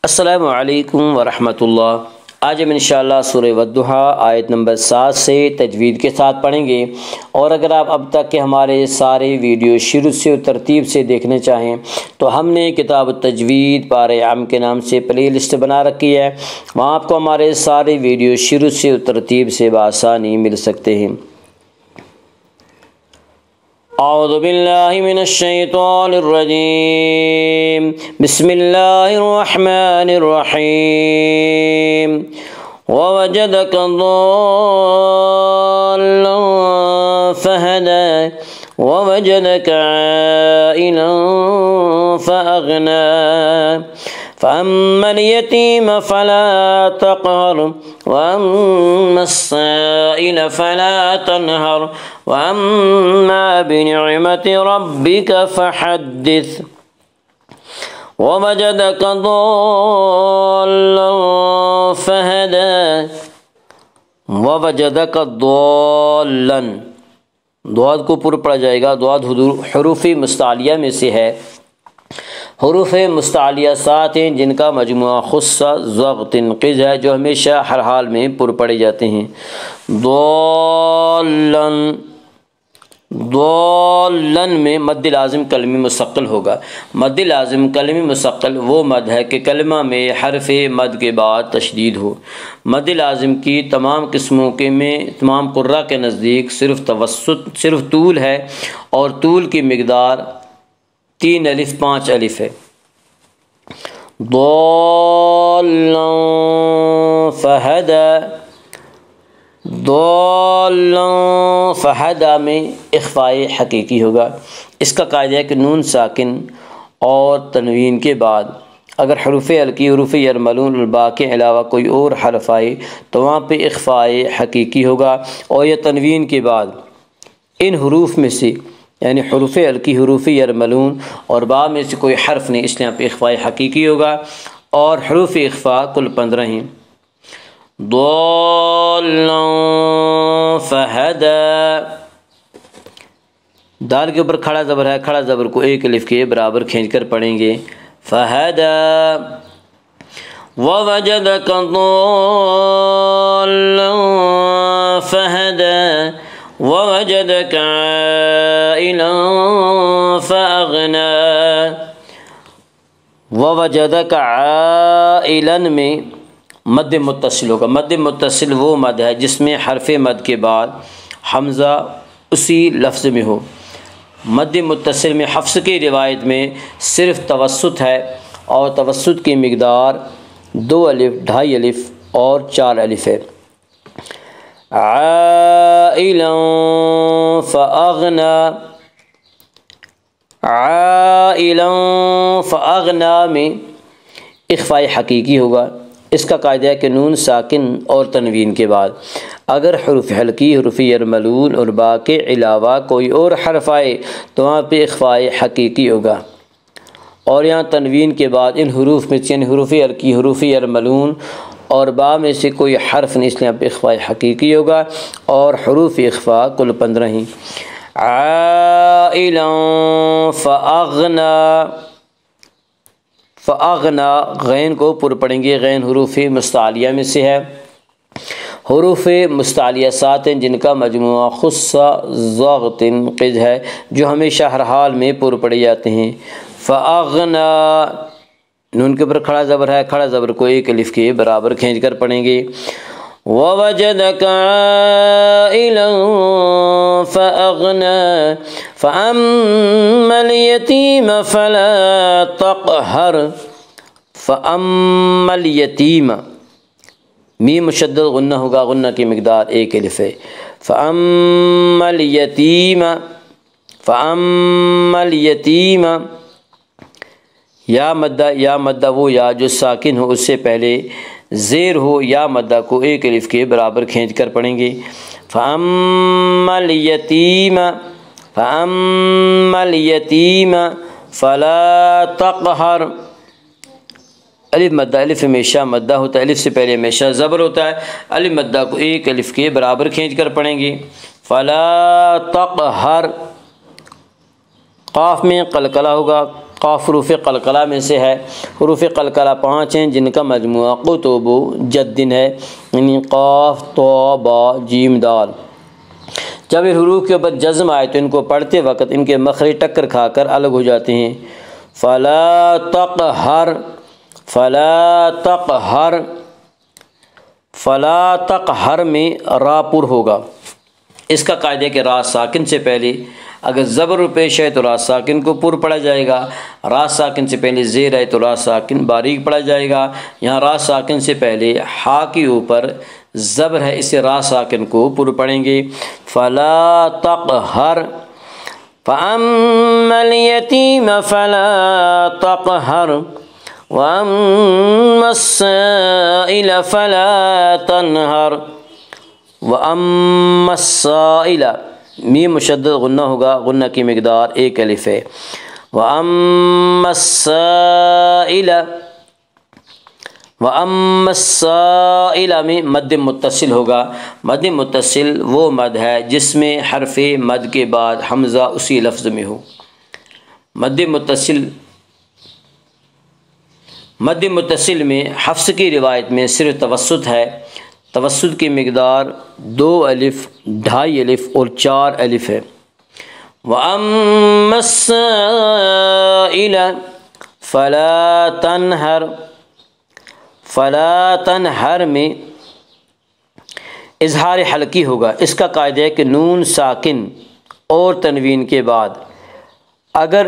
السلام علیکم ورحمۃ اللہ۔ آج ہم انشاءاللہ سورہ والضحیٰ آیت نمبر 7 سے تجوید کے ساتھ پڑھیں گے، اور اگر آپ اب تک کے ہمارے سارے ویڈیو شروع سے ترتیب سے دیکھنے چاہیں تو ہم نے کتاب التجوید پارہ عام کے نام سے پلے لسٹ بنا رکھی ہے، وہاں آپ کو ہمارے سارے ویڈیو شروع سے ترتیب سے بآسانی مل سکتے ہیں۔ اعوذ باللہ من الشیطان الرجیم، بسم اللہ الرحمن الرحیم۔ ووجدک ضالا فہدی ووجدک عائلا فأغنی فأما اليتيم فلا تقهر وأما السائل فلا تنهر وأما بنعمة ربك فحدث ووجدك ضالا فهدى ووجدك ضالا، ضاد کو پر پڑھا جائے گا۔ ضاد حروف مستعلیہ میں سے ہے۔ حروف مستعلیہ 7 ہیں جن کا مجموعہ خص ضغط قز ہے، جو ہمیشہ ہر حال میں پر پڑے جاتے ہیں۔ ضالن، ضالن میں مد لازم کلمی مستقل ہوگا۔ مد لازم کلمی مستقل وہ مد ہے کہ کلمہ میں حرف مد کے بعد تشدید ہو۔ مد لازم کی تمام قسموں کے میں تمام قراء کے نزدیک صرف طول ہے، اور طول کی مقدار 3 الف 5 الف ہے۔ ضالا فہدی، ضالا فہدی میں اخفاء حقیقی ہوگا۔ اس کا قاعدہ ہے کہ نون ساکن اور تنوین کے بعد اگر حروف حلقی حروف یرملون الباء کے علاوہ کوئی اور حرف آئے تو وہاں پہ اخفاء حقیقی ہوگا، اور یہ تنوین کے بعد ان حروف میں سے یعنی حروف حلقی حروف یرملون اور باء میں سے کوئی حرف نہیں، اس لیے یہاں پہ اخفاء حقیقی ہوگا، اور حروف اخفاء کل 15 ہیں۔ ضالا فہدی، دال کے اوپر کھڑا زبر ہے، کھڑا زبر کو ایک الف کے برابر کھینچ کر پڑھیں گے۔ فہدی ووجدک ضالا فہدی ووجدک عائلا فأغنی، ووجدک عائلا میں مد متصل ہوگا۔ مد متصل وہ مد ہے جس میں حرف مد کے بعد حمزہ اسی لفظ میں ہو۔ مد متصل میں حفص کی روایت میں صرف توسط ہے، اور توسط کی مقدار 2 الف 2.5 الف اور 4 الف ہے۔ عائلا فأغنی، عائلا فأغنی میں اخفاء حقیقی ہوگا۔ اس کا قاعدہ ہے کہ نون ساکن اور تنوین کے بعد اگر حروف حلقی حروف یرملون اور باء کے علاوہ کوئی اور حرف آئے تو وہاں پہ اخفاء حقیقی ہوگا، اور یہاں تنوین کے بعد ان حروف میں سے یعنی حروف حلقی حروف یرملون اور باء میں سے کوئی حرف نہیں، اس لیے یہاں پہ اخفاء حقیقی ہوگا، اور حروف اخفاء کل 15 ہیں۔ عائلا فأغنی، فأغنی غین کو پر پڑھیں گے، غین حروف مستعلیہ میں سے ہے۔ حروف مستعلیہ 7 ہیں جن کا مجموعہ خص ضغط قز ہے، جو ہمیشہ ہر حال میں پر پڑے جاتے ہیں۔ فأغنی، نون کے اوپر کھڑا زبر ہے، کھڑا زبر کو ایک الف کے برابر کھینچ کر پڑھیں گے۔ ووجدک عائلا فأغنی فأما اليتيم فلا تقهر، فأما اليتيم میم مشدد غنہ ہوگا، غنہ کی مقدار 1 الف ہے۔ فأما اليتيم، فأما اليتيم یا مدہ وہ یا جو ساکن ہو اس سے پہلے زیر ہو، یا مدہ کو 1 الف کے برابر کھینچ کر پڑھیں گے۔ فأما اليتيم، فأما اليتيم فلا تقهر، الف مدہ، الف ہمیشہ مدہ ہوتا ہے، الف سے پہلے ہمیشہ زبر ہوتا ہے، الف مدہ کو 1 الف کے برابر کھینچ کر پڑھیں گے۔ فلا تقہر، قاف میں قلقلہ ہوگا، قاف حروف قلقلہ میں سے ہے۔ حروف قلقلہ 5 ہیں جن کا مجموعہ قطب جدن ہے، یعنی قاف تو با جیم دال۔ جب ان حروف کے اوپر جزم آئے تو ان کو پڑھتے وقت ان کے مخرج ٹکر کھا کر الگ ہو جاتے ہیں۔ فلا تقہر، فلا تقہر، فلا تقہر میں را پر ہوگا۔ اس کا قاعدہ ہے کہ را ساکن سے پہلے اگر زبر پیش ہے تو را ساکن کو پر پڑھا جائے گا، را ساکن سے پہلے زیر ہے تو را ساکن باریک پڑھا جائے گا۔ یہاں را ساکن سے پہلے ہا کے اوپر زبر ہے، اسے را ساکن کو پر پڑھیں گے۔ فلا تقہر، فأما اليتیم فلا تقہر وأما السائل فلا تنہر۔ وأما السائل، میم مشدد غنہ ہوگا، غنہ کی مقدار 1 الف ہے۔ وأما السائل، وأما السائل میں مد متصل ہوگا۔ مد متصل وہ مد ہے جس میں حرف مد کے بعد حمزہ اسی لفظ میں ہو۔ مد متصل میں حفص کی روایت میں صرف توسط ہے، توسط کی مقدار 2 الف، 2.5 الف اور 4 الف ہے۔ وَأَمَّا السَّائِلَ فَلَا تَنْهَرْ، فَلَا تَنْهَرْ میں اظہار حلقی ہوگا۔ اس کا قاعدہ ہے کہ نون ساکن اور تنوین کے بعد اگر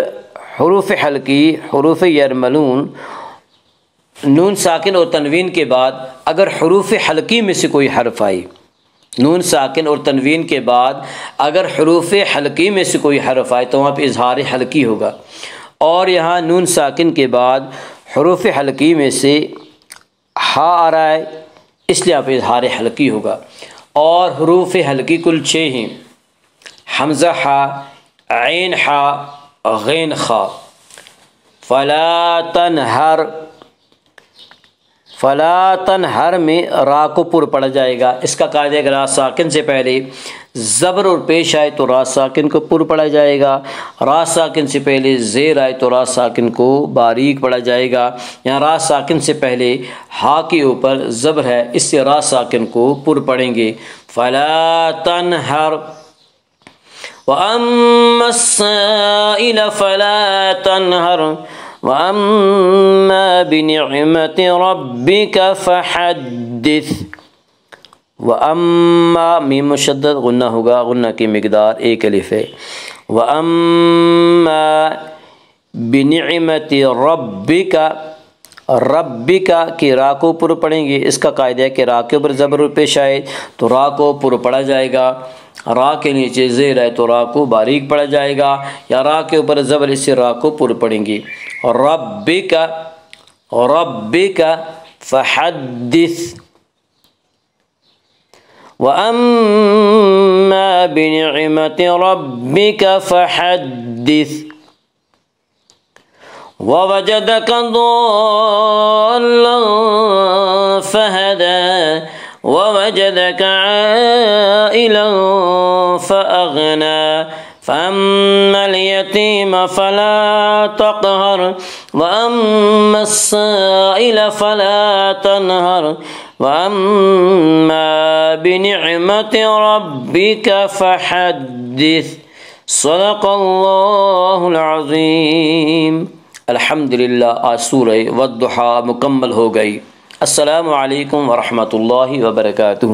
حروف حلقی، حروف یرملون، نون ساکن اور تنوین کے بعد اگر حروف حلقی میں سے کوئی حرف آئی، نون ساکن اور تنوین کے بعد اگر حروف حلقی میں سے کوئی حرف آئے تو وہاں پہ اظہار حلقی ہوگا، اور یہاں نون ساکن کے بعد حروف حلقی میں سے ہا آ رہا ہے، اس لیے یہاں پہ اظہار حلقی ہوگا۔ اور حروف حلقی کل 6 ہیں، حمزہ ہا، عین ہا، غین خا۔ فلا تنہر، فلا تنہر میں را کو پر پڑھا جائے گا۔ اس کا قاعدہ ہے کہ را ساکن سے پہلے زبر اور پیش آئے تو را ساکن کو پر پڑھا جائے گا، را ساکن سے پہلے زیر آئے تو را ساکن کو باریک پڑھا جائے گا۔ یہاں را ساکن سے پہلے ہا کے اوپر زبر ہے، اس سے را ساکن کو پر پڑھیں گے۔ فلا تنہر وَأَمَّا السَّائِلَ فَلَا تَنْهَرْ وَأَمَّا بِنِعْمَةِ رَبِّكَ فَحَدِّثْ۔ وَأَمَّا میم مشدد غنہ ہوگا، غنہ کی مقدار 1 الف ہے۔ وَأَمَّا بِنِعْمَةِ رَبِّكَ، رَبِّكَ کی را کو پر پڑھیں گے۔ اس کا قاعدہ ہے کہ را کے اوپر زبر پیش آئے تو را کو پر پڑھا جائے گا، را کے نیچے زیر ہے تو را کو باریک پڑھا جائے گا، یا را کے اوپر زبر، اس سے را کو پر پڑھیں گے۔ رَبِّكَ، رَبِّكَ فَحَدِّثْ وَأَمَّا بِنِعْمَةِ رَبِّكَ فَحَدِّثْ وَوَجَدَكَ ضَالًّا فَهَدَىٰ وَوَجَدَكَ عَائِلًا فَأَغْنَىٰ فَأَمَّا الْيَتِيمَ فَلَا تَقْهَرْ وَأَمَّا السَّائِلَ فَلَا تَنْهَرْ وَأَمَّا بِنِعْمَةِ رَبِّكَ فَحَدِّثْ۔ صدق اللہ العظیم۔ الحمدللہ، آج سورہ والضحیٰ مکمل ہو گئی۔ السلام علیکم ورحمۃ اللہ وبرکاتہ۔